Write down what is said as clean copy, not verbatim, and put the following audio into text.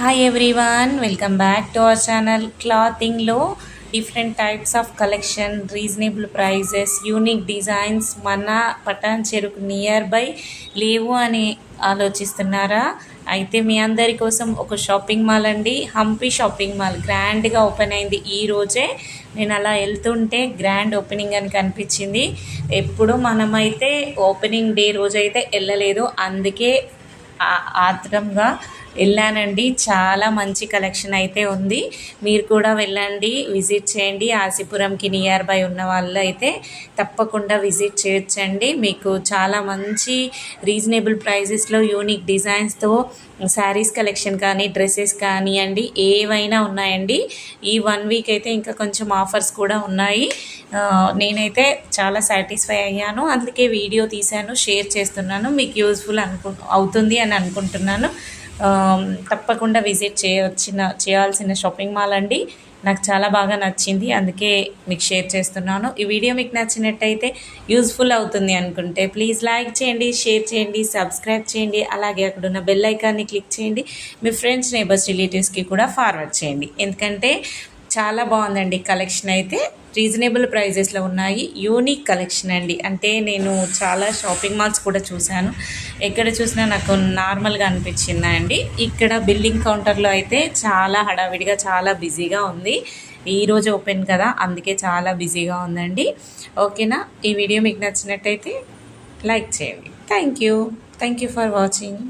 Hi everyone, welcome back to our channel. క్లాతింగ్లో different types of collection, reasonable prices, unique designs మన పటాన్ చెరుకు near by లేవు అని ఆలోచిస్తున్నారా? అయితే మీ అందరి కోసం ఒక షాపింగ్ మాల్ అండి, హంపి షాపింగ్ మాల్ గ్రాండ్గా ఓపెన్ అయింది ఈ రోజే. నేను అలా వెళ్తుంటే గ్రాండ్ ఓపెనింగ్ అని కనిపించింది. ఎప్పుడు మనమైతే ఓపెనింగ్ డే రోజైతే వెళ్ళలేదు, అందుకే ఆత్రంగా వెళ్ళానండి. చాలా మంచి కలెక్షన్ అయితే ఉంది. మీరు కూడా వెళ్ళండి, విజిట్ చేయండి. ఆసిపురంకి నియర్ బై ఉన్న వాళ్ళు అయితే తప్పకుండా విజిట్ చేయొచ్చండి. మీకు చాలా మంచి రీజనబుల్ ప్రైజెస్లో యూనిక్ డిజైన్స్తో శారీస్ కలెక్షన్ కానీ, డ్రెస్సెస్ కానివ్వండి, ఏవైనా ఉన్నాయండి. ఈ 1 వీక్ అయితే ఇంకా కొంచెం ఆఫర్స్ కూడా ఉన్నాయి. నేనైతే చాలా సాటిస్ఫై అయ్యాను, అందుకే వీడియో తీశాను, షేర్ చేస్తున్నాను. మీకు యూజ్ఫుల్ అవుతుంది అని అనుకుంటున్నాను. తప్పకుండా విజిట్ చేయాల్సిన షాపింగ్ మాల్ అండి. నాకు చాలా బాగా నచ్చింది, అందుకే మీకు షేర్ చేస్తున్నాను. ఈ వీడియో మీకు నచ్చినట్టయితే, యూజ్ఫుల్ అవుతుంది అనుకుంటే ప్లీజ్ లైక్ చేయండి, షేర్ చేయండి, సబ్స్క్రైబ్ చేయండి. అలాగే అక్కడ ఉన్న బెల్ ఐకాన్ని క్లిక్ చేయండి. మీ ఫ్రెండ్స్, నైబర్స్, రిలేటివ్స్కి కూడా ఫార్వర్డ్ చేయండి. ఎందుకంటే చాలా బాగుందండి కలెక్షన్ అయితే. రీజనబుల్ ప్రైజెస్లో ఉన్నాయి, యూనిక్ కలెక్షన్ అండి. అంటే నేను చాలా షాపింగ్ మాల్స్ కూడా చూశాను, ఎక్కడ చూసినా నాకు నార్మల్గా అనిపించిందండి. ఇక్కడ బిల్లింగ్ కౌంటర్లో అయితే చాలా హడావిడిగా, చాలా బిజీగా ఉంది. ఈరోజు ఓపెన్ కదా, అందుకే చాలా బిజీగా ఉందండి. ఓకేనా? ఈ వీడియో మీకు నచ్చినట్టయితే లైక్ చేయండి. Thank you for watching.